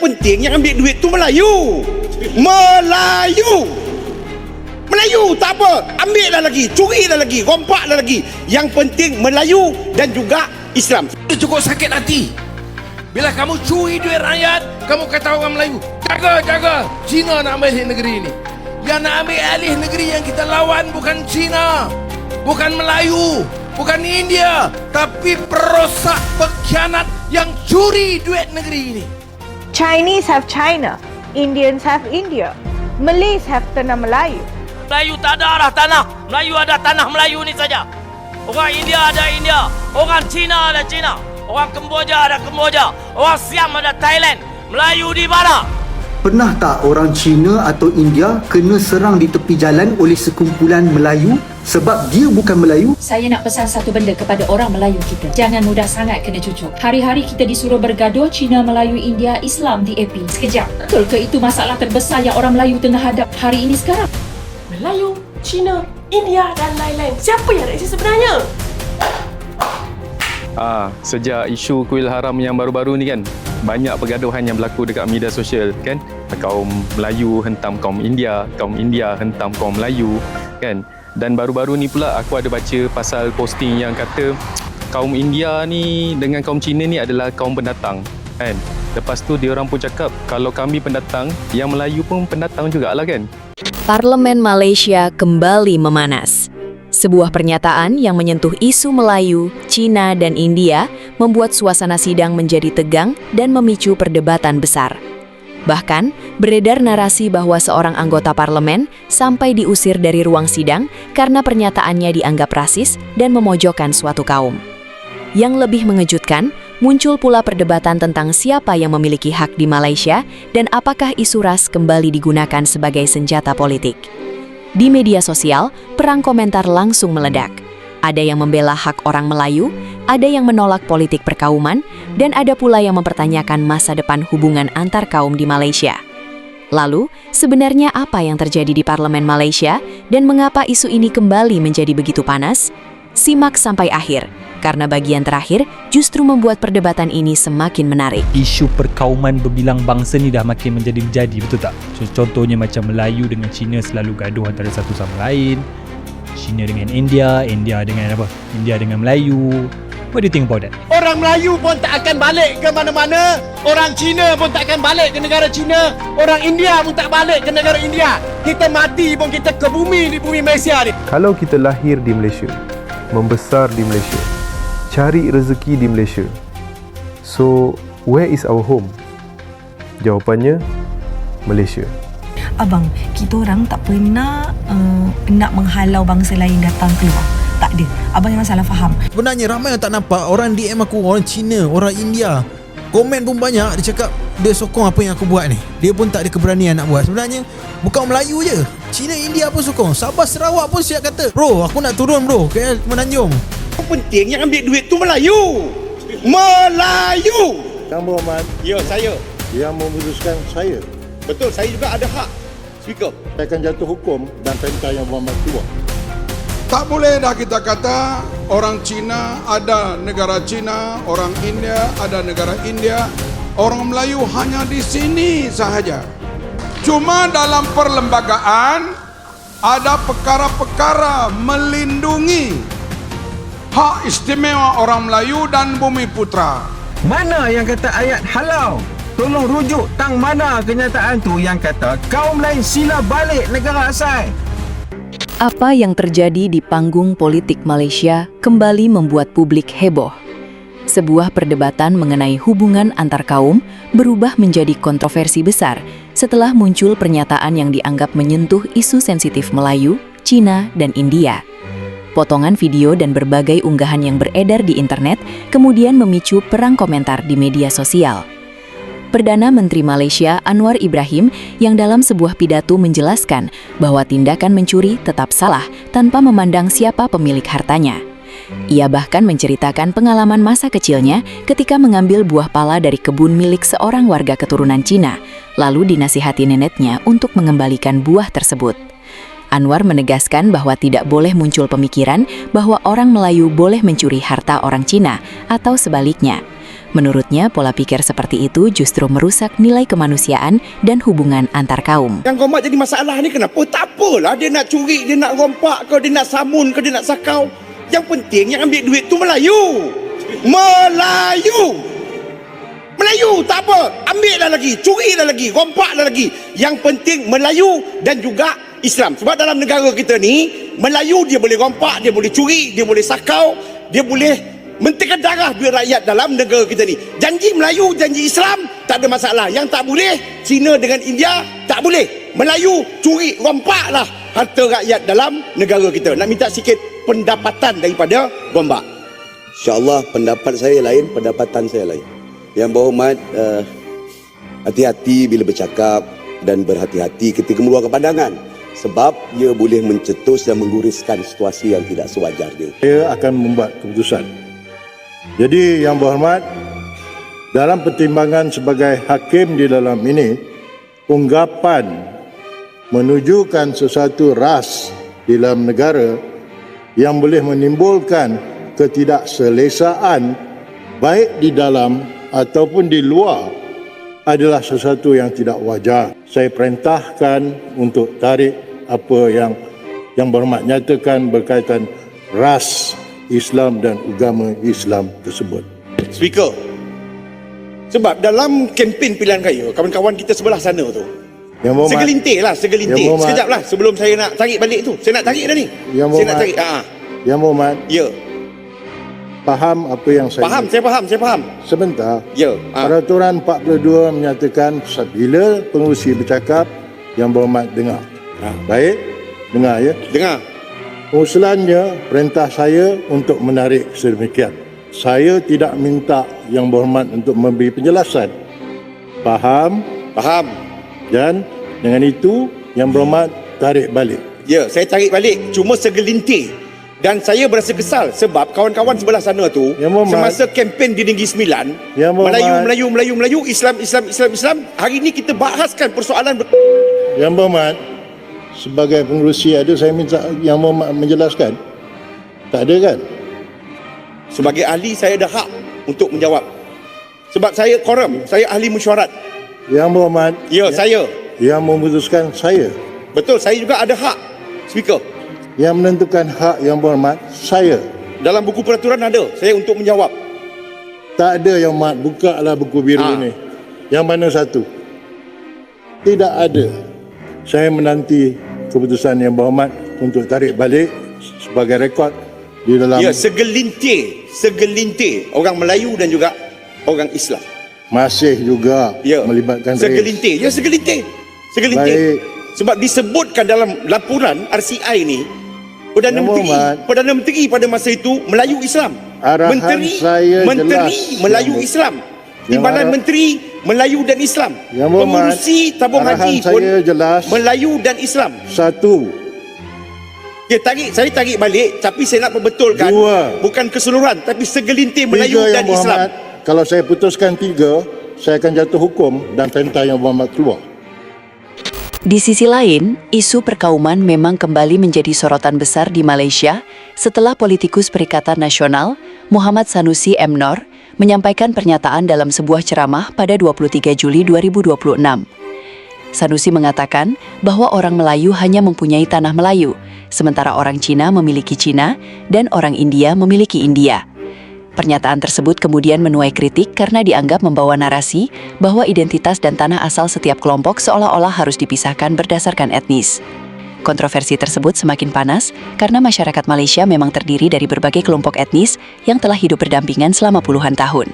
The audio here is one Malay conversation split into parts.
Penting yang ambil duit tu Melayu. Melayu. Melayu tak apa. Ambil dah lagi, curi dah lagi, rompak dah lagi. Yang penting Melayu dan juga Islam. Cukup sakit hati bila kamu curi duit rakyat, kamu kata orang Melayu, jaga, Cina nak ambil negeri ini. Yang nak ambil alih negeri yang kita lawan bukan Cina, bukan Melayu, bukan India, tapi perosak pengkhianat yang curi duit negeri ini. Chinese have China, Indians have India, Malays have tanah Melayu. Melayu tak ada dah tanah. Melayu ada tanah Melayu ni saja. Orang India ada India. Orang Cina ada Cina. Orang Kemboja ada Kemboja. Orang Siam ada Thailand. Melayu di mana? Pernah tak orang Cina atau India kena serang di tepi jalan oleh sekumpulan Melayu sebab dia bukan Melayu? Saya nak pesan satu benda kepada orang Melayu kita. Jangan mudah sangat kena cucuk. Hari-hari kita disuruh bergaduh Cina, Melayu, India, Islam di AP. Sekejap. Betul ke itu masalah terbesar yang orang Melayu tengah hadap hari ini sekarang? Melayu, Cina, India dan lain-lain. Siapa yang resis sebenarnya? Sejak isu kuil haram yang baru-baru ni kan, banyak pergaduhan yang berlaku dekat media sosial kan. Kaum Melayu hentam kaum India hentam kaum Melayu kan. Dan baru-baru ni pula aku ada baca pasal posting yang kata kaum India ni dengan kaum Cina ni adalah kaum pendatang kan. Lepas tu diorang pun cakap kalau kami pendatang, yang Melayu pun pendatang jugalah kan. Parlemen Malaysia kembali memanas. Sebuah pernyataan yang menyentuh isu Melayu, Cina, dan India membuat suasana sidang menjadi tegang dan memicu perdebatan besar. Bahkan, beredar narasi bahwa seorang anggota parlemen sampai diusir dari ruang sidang karena pernyataannya dianggap rasis dan memojokkan suatu kaum. Yang lebih mengejutkan, muncul pula perdebatan tentang siapa yang memiliki hak di Malaysia dan apakah isu ras kembali digunakan sebagai senjata politik. Di media sosial, perang komentar langsung meledak. Ada yang membela hak orang Melayu, ada yang menolak politik perkauman, dan ada pula yang mempertanyakan masa depan hubungan antar kaum di Malaysia. Lalu, sebenarnya apa yang terjadi di Parlemen Malaysia dan mengapa isu ini kembali menjadi begitu panas? Simak sampai akhir, karena bagian terakhir justru membuat perdebatan ini semakin menarik. Isu perkauman berbilang bangsa ni dah makin menjadi-jadi, betul tak? Contohnya macam Melayu dengan Cina selalu gaduh antara satu sama lain. Cina dengan India, India dengan apa? India dengan Melayu. What do you think about that? Orang Melayu pun tak akan balik ke mana-mana. Orang Cina pun tak akan balik ke negara Cina. Orang India pun tak balik ke negara India. Kita mati pun kita ke bumi di bumi Malaysia ni. Kalau kita lahir di Malaysia, membesar di Malaysia, cari rezeki di Malaysia, so where is our home? Jawapannya Malaysia. Abang, kita orang tak pernah nak menghalau bangsa lain datang keluar. Tak ada. Abang jangan salah faham. Sebenarnya ramai yang tak nampak. Orang DM aku, orang Cina, orang India, komen pun banyak. Dia cakap dia sokong apa yang aku buat ni. Dia pun tak ada keberanian nak buat. Sebenarnya bukan Melayu je, Cina, India pun sokong. Sabah, Sarawak pun siap kata, bro aku nak turun bro ke Menanjung. Yang penting yang ambil duit tu Melayu. Melayu. Kamu Ahmad? Ya, saya. Yang memutuskan saya. Betul, saya juga ada hak. Speaker. Saya akan jatuh hukum dan perintah yang berhormat keluar. Tak boleh dah kita kata orang Cina ada negara Cina, orang India ada negara India, orang Melayu hanya di sini sahaja. Cuma dalam perlembagaan ada perkara-perkara melindungi hak istimewa orang Melayu dan Bumi Putra. Mana yang kata ayat halau? Tolong rujuk tang mana kenyataan tu yang kata kaum lain sila balik negara asal. Apa yang terjadi di panggung politik Malaysia kembali membuat publik heboh. Sebuah perdebatan mengenai hubungan antar kaum berubah menjadi kontroversi besar setelah muncul pernyataan yang dianggap menyentuh isu sensitif Melayu, Cina, dan India. Potongan video dan berbagai unggahan yang beredar di internet kemudian memicu perang komentar di media sosial. Perdana Menteri Malaysia Anwar Ibrahim yang dalam sebuah pidato menjelaskan bahwa tindakan mencuri tetap salah tanpa memandang siapa pemilik hartanya. Ia bahkan menceritakan pengalaman masa kecilnya ketika mengambil buah pala dari kebun milik seorang warga keturunan Cina, lalu dinasihati neneknya untuk mengembalikan buah tersebut. Anwar menegaskan bahwa tidak boleh muncul pemikiran bahwa orang Melayu boleh mencuri harta orang Cina atau sebaliknya. Menurutnya, pola pikir seperti itu justru merusak nilai kemanusiaan dan hubungan antar kaum. Yang gompak jadi masalah ni kenapa? Tak apalah dia nak curi, dia nak gompak ke, dia nak samun ke, dia nak sakau. Yang penting yang ambil duit tu Melayu. Melayu tak apa. Ambil dah lagi, curi dah lagi, gompak dah lagi. Yang penting Melayu dan juga Islam. Sebab dalam negara kita ni, Melayu dia boleh gompak, dia boleh curi, dia boleh sakau, dia boleh mentekan darah duit rakyat dalam negara kita ni. Janji Melayu, janji Islam tak ada masalah. Yang tak boleh, Cina dengan India tak boleh. Melayu curi, rompaklah harta rakyat dalam negara kita. Nak minta sikit pendapatan daripada Gombak. InsyaAllah pendapat saya lain, pendapatan saya lain. Yang berhormat, hati-hati bila bercakap dan berhati-hati ketika mengeluarkan pandangan. Sebab ia boleh mencetus dan mengguriskan situasi yang tidak sewajarnya. Saya akan membuat keputusan. Jadi yang berhormat, dalam pertimbangan sebagai hakim di dalam ini, unggapan menunjukkan sesuatu ras di dalam negara yang boleh menimbulkan ketidakselesaan baik di dalam ataupun di luar adalah sesuatu yang tidak wajar. Saya perintahkan untuk tarik apa yang berhormat nyatakan berkaitan ras Islam dan agama Islam tersebut. Speaker, sebab dalam kempen pilihan raya, kawan-kawan kita sebelah sana tu, segelintir. Sekejap lah sebelum saya nak tarik balik tu. Saya nak tarik dah ni. Saya nak tarik. Yang berhormat. Ya. Faham apa yang saya... Saya faham. Sebentar. Ya. Peraturan 42 menyatakan bila pengerusi bercakap, yang berhormat dengar. Baik? Dengar ya? Dengar. Usulannya, perintah saya untuk menarik sedemikian. Saya tidak minta yang berhormat untuk memberi penjelasan. Faham? Faham. Dan dengan itu, yang berhormat tarik balik. Ya, saya tarik balik. Cuma segelintir. Dan saya berasa kesal sebab kawan-kawan sebelah sana tu, semasa kempen di Negeri Sembilan, Melayu, Islam. Hari ini kita bahaskan persoalan... Yang berhormat, sebagai pengerusi ada saya minta yang menjelaskan. Tak ada kan? Sebagai ahli saya ada hak untuk menjawab. Sebab saya quorum, saya ahli mesyuarat. Yang berhormat. Ya, saya. Yang memutuskan saya. Betul, saya juga ada hak. Speaker. Yang menentukan hak yang berhormat saya. Dalam buku peraturan ada saya untuk menjawab. Tak ada yang berhormat, bukalah buku biru ini. Yang mana satu? Tidak ada. Saya menanti keputusan yang berhormat untuk tarik balik sebagai rekod di dalam... Ya, segelintir orang Melayu dan juga orang Islam. Masih juga melibatkan segelintir. Ya, segelintir. Baik. Sebab disebutkan dalam laporan RCI ni, Perdana Menteri pada masa itu Melayu Islam. Menteri Melayu Islam. Timbalan Menteri Melayu dan Islam. Pengurusi tabung haji pun Melayu dan Islam. Satu. Saya tarik balik, tapi saya nak perbetulkan. Bukan keseluruhan, tapi segelintir Melayu dan Islam. Kalau saya putuskan 3, saya akan jatuh hukum dan perintah yang berhormat keluar. Di sisi lain, isu perkauman memang kembali menjadi sorotan besar di Malaysia setelah politikus Perikatan Nasional Muhammad Sanusi M. Nor menyampaikan pernyataan dalam sebuah ceramah pada 23 Juli 2026. Sanusi mengatakan bahwa orang Melayu hanya mempunyai tanah Melayu, sementara orang Cina memiliki Cina dan orang India memiliki India. Pernyataan tersebut kemudian menuai kritik karena dianggap membawa narasi bahwa identitas dan tanah asal setiap kelompok seolah-olah harus dipisahkan berdasarkan etnis. Kontroversi tersebut semakin panas karena masyarakat Malaysia memang terdiri dari berbagai kelompok etnis yang telah hidup berdampingan selama puluhan tahun.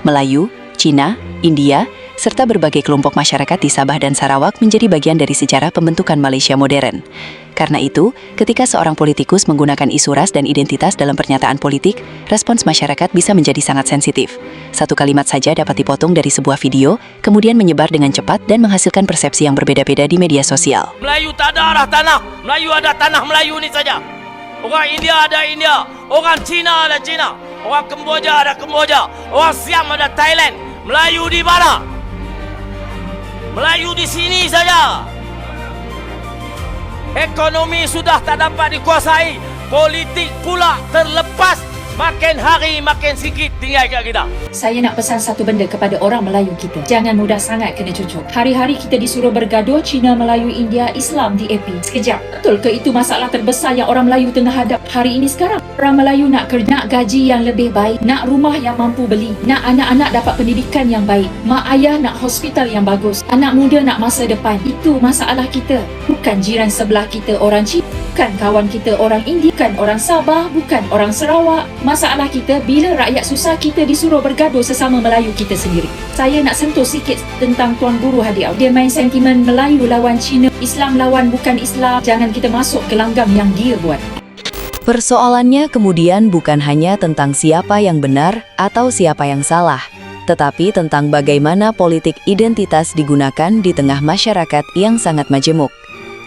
Melayu, Cina, India, serta berbagai kelompok masyarakat di Sabah dan Sarawak menjadi bagian dari sejarah pembentukan Malaysia modern. Karena itu, ketika seorang politikus menggunakan isu ras dan identitas dalam pernyataan politik, respons masyarakat bisa menjadi sangat sensitif. Satu kalimat saja dapat dipotong dari sebuah video, kemudian menyebar dengan cepat dan menghasilkan persepsi yang berbeda-beda di media sosial. Melayu tak ada arah tanah. Melayu ada tanah Melayu ni saja. Orang India ada India. Orang Cina ada Cina. Orang Kemboja ada Kemboja. Orang Siam ada Thailand. Melayu di mana? Melayu di sini saja. Ekonomi sudah tak dapat dikuasai. Politik pula terlepas Makin hari makin sikit tinggal kat kita. Saya nak pesan satu benda kepada orang Melayu kita. Jangan mudah sangat kena cucuk. Hari-hari kita disuruh bergaduh Cina, Melayu, India, Islam di AP. Sekejap. Betul ke itu masalah terbesar yang orang Melayu tengah hadap hari ini sekarang? Orang Melayu nak kerja, nak gaji yang lebih baik, nak rumah yang mampu beli, nak anak-anak dapat pendidikan yang baik, mak ayah nak hospital yang bagus, anak muda nak masa depan. Itu masalah kita. Bukan jiran sebelah kita orang Cina, bukan kawan kita orang India, bukan orang Sabah, bukan orang Sarawak. Masalah kita bila rakyat susah kita disuruh bergaduh sesama Melayu kita sendiri. Saya nak sentuh sikit tentang Tuan Guru Hadi. Dia main sentimen Melayu lawan Cina, Islam lawan bukan Islam. Jangan kita masuk ke langgam yang dia buat. Persoalannya kemudian bukan hanya tentang siapa yang benar atau siapa yang salah, tetapi tentang bagaimana politik identitas digunakan di tengah masyarakat yang sangat majemuk.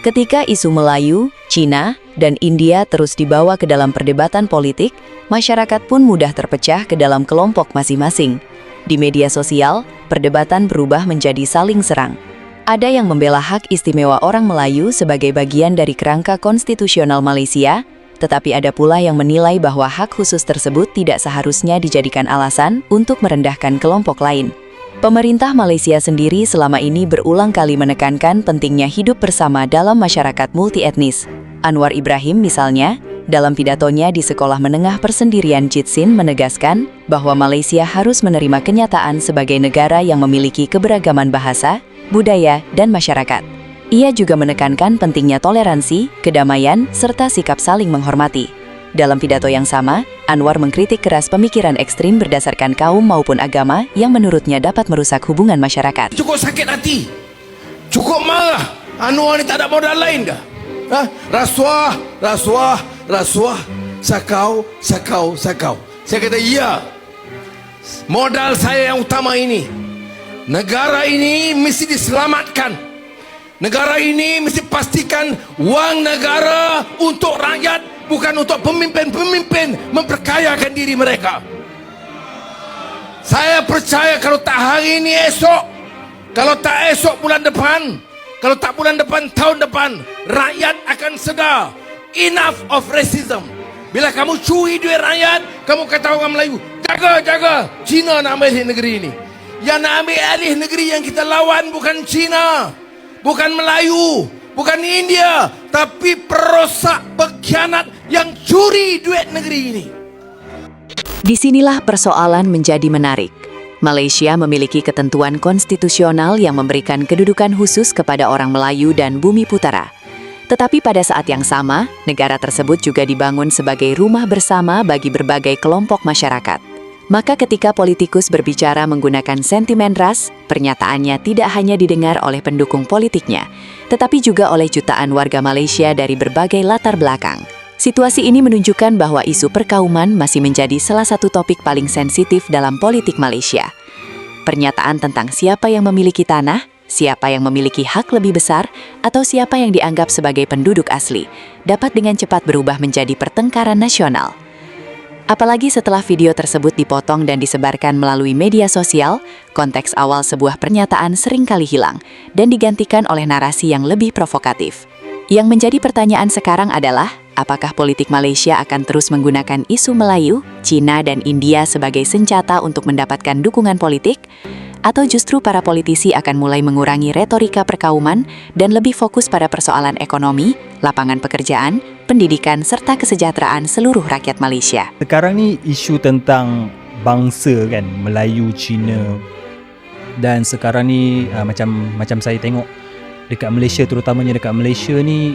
Ketika isu Melayu, Cina, dan India terus dibawa ke dalam perdebatan politik, masyarakat pun mudah terpecah ke dalam kelompok masing-masing. Di media sosial, perdebatan berubah menjadi saling serang. Ada yang membela hak istimewa orang Melayu sebagai bagian dari kerangka konstitusional Malaysia, tetapi ada pula yang menilai bahwa hak khusus tersebut tidak seharusnya dijadikan alasan untuk merendahkan kelompok lain. Pemerintah Malaysia sendiri selama ini berulang kali menekankan pentingnya hidup bersama dalam masyarakat multietnis. Anwar Ibrahim misalnya, dalam pidatonya di Sekolah Menengah Persendirian Jitsin menegaskan bahwa Malaysia harus menerima kenyataan sebagai negara yang memiliki keberagaman bahasa, budaya, dan masyarakat. Ia juga menekankan pentingnya toleransi, kedamaian, serta sikap saling menghormati. Dalam pidato yang sama, Anwar mengkritik keras pemikiran ekstrim berdasarkan kaum maupun agama yang menurutnya dapat merusak hubungan masyarakat. Cukup sakit hati, cukup marah. Anwar ni tak ada modal lain dah. Rasuah, rasuah, rasuah, sakau, sakau, sakau. Saya kata ya, modal saya yang utama ini. Negara ini mesti diselamatkan. Negara ini mesti pastikan wang negara untuk rakyat, bukan untuk pemimpin-pemimpin memperkayakan diri mereka. Saya percaya kalau tak hari ini esok, kalau tak esok bulan depan, kalau tak bulan depan tahun depan, rakyat akan sedar. Enough of racism. Bila kamu curi duit rakyat, kamu kata orang Melayu, jaga, jaga. Cina nak ambil negeri ini. Yang nak ambil alih negeri yang kita lawan bukan Cina, bukan Melayu, bukan India, tapi perosak, pengkhianat yang curi duit negeri ini. Disinilah persoalan menjadi menarik. Malaysia memiliki ketentuan konstitusional yang memberikan kedudukan khusus kepada orang Melayu dan Bumi Putera. Tetapi pada saat yang sama, negara tersebut juga dibangun sebagai rumah bersama bagi berbagai kelompok masyarakat. Maka ketika politikus berbicara menggunakan sentimen ras, pernyataannya tidak hanya didengar oleh pendukung politiknya, tetapi juga oleh jutaan warga Malaysia dari berbagai latar belakang. Situasi ini menunjukkan bahwa isu perkauman masih menjadi salah satu topik paling sensitif dalam politik Malaysia. Pernyataan tentang siapa yang memiliki tanah, siapa yang memiliki hak lebih besar, atau siapa yang dianggap sebagai penduduk asli, dapat dengan cepat berubah menjadi pertengkaran nasional. Apalagi setelah video tersebut dipotong dan disebarkan melalui media sosial, konteks awal sebuah pernyataan seringkali hilang dan digantikan oleh narasi yang lebih provokatif. Yang menjadi pertanyaan sekarang adalah, apakah politik Malaysia akan terus menggunakan isu Melayu, Cina, dan India sebagai senjata untuk mendapatkan dukungan politik? Atau justru para politisi akan mulai mengurangi retorika perkauman dan lebih fokus pada persoalan ekonomi, lapangan pekerjaan, pendidikan, serta kesejahteraan seluruh rakyat Malaysia? Sekarang ni isu tentang bangsa kan, Melayu, Cina, dan sekarang ni macam saya tengok dekat Malaysia, terutamanya dekat Malaysia ni,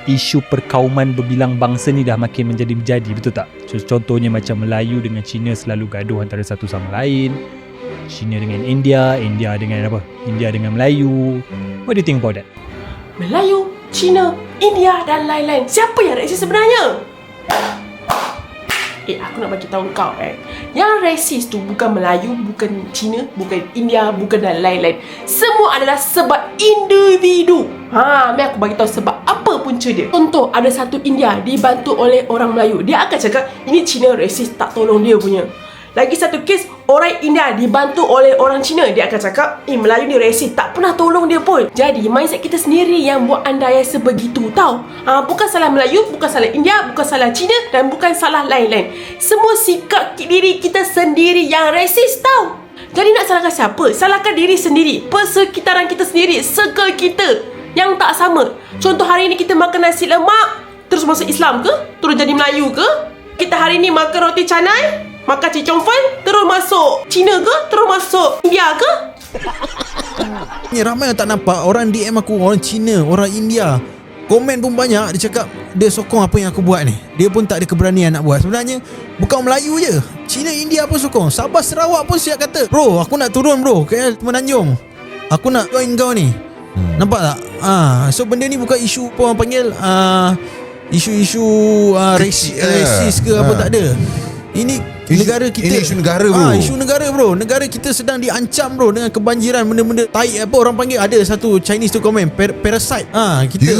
isu perkauman berbilang bangsa ni dah makin menjadi-jadi, betul tak? Contohnya macam Melayu dengan Cina selalu gaduh antara satu sama lain, Cina dengan India, India dengan apa? India dengan Melayu. What do you think about that? Melayu, Cina, India dan lain-lain. Siapa yang resis sebenarnya? Aku nak bagi tahu kau yang resis tu bukan Melayu, bukan Cina, bukan India, bukan dan lain-lain. Semua adalah sebab individu. Mari aku bagi tahu sebab apa punca dia. Contoh, ada satu India dibantu oleh orang Melayu. Dia akan cakap ini Cina resis tak tolong dia punya. Lagi satu kes, orang India dibantu oleh orang Cina. Dia akan cakap, Melayu ni resis, tak pernah tolong dia pun. Jadi mindset kita sendiri yang buat andaian sebegitu, tahu? Bukan salah Melayu, bukan salah India, bukan salah Cina dan bukan salah lain-lain. Semua sikap diri kita sendiri yang resis, tahu? Jadi nak salahkan siapa? Salahkan diri sendiri, persekitaran kita sendiri, circle kita yang tak sama. Contoh hari ni kita makan nasi lemak, terus masuk Islam ke? Terus jadi Melayu ke? Kita hari ni makan roti canai, makan cicong fan, terus masuk Cina ke? Terus masuk India ke? Ni ramai yang tak nampak. Orang DM aku, orang Cina, orang India, komen pun banyak. Dia cakap dia sokong apa yang aku buat ni. Dia pun tak ada keberanian nak buat. Sebenarnya bukan Melayu je, Cina, India pun sokong. Sabah, Sarawak pun siap kata, bro aku nak turun bro KL Semenanjung, aku nak join kau ni. Nampak tak? So benda ni bukan isu apa orang panggil isu-isu rasis ke apa, tak ada. Ini negara kita. Ini isu negara bro. Isu negara bro. Negara kita sedang diancam bro dengan kebanjiran benda-benda tai apa orang panggil. Ada satu Chinese tu komen parasite. Kita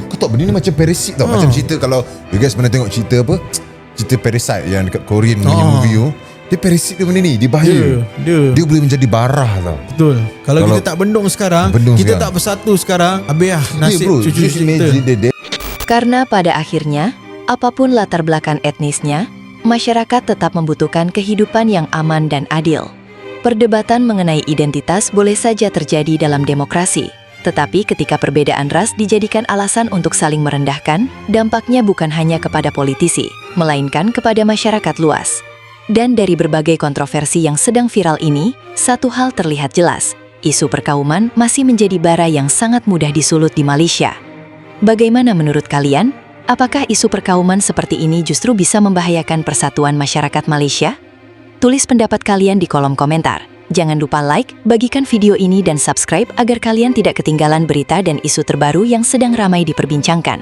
kau tahu benda ni macam parasite tau. Macam cerita, kalau you guys pernah tengok cerita apa? Cerita Parasite yang dekat Korean punya movie tu. Dia parasite dia benda ni, dia bahaya. Dia boleh menjadi barah tau. Betul. Kalau kita tak bendung sekarang, kita tak bersatu sekarang, habis nasib cucu-cucu kita. Karena pada akhirnya, apapun latar belakang etnisnya, masyarakat tetap membutuhkan kehidupan yang aman dan adil. Perdebatan mengenai identitas boleh saja terjadi dalam demokrasi, tetapi ketika perbedaan ras dijadikan alasan untuk saling merendahkan, dampaknya bukan hanya kepada politisi, melainkan kepada masyarakat luas. Dan dari berbagai kontroversi yang sedang viral ini, satu hal terlihat jelas, isu perkauman masih menjadi bara yang sangat mudah disulut di Malaysia. Bagaimana menurut kalian? Apakah isu perkauman seperti ini justru bisa membahayakan persatuan masyarakat Malaysia? Tulis pendapat kalian di kolom komentar. Jangan lupa like, bagikan video ini dan subscribe agar kalian tidak ketinggalan berita dan isu terbaru yang sedang ramai diperbincangkan.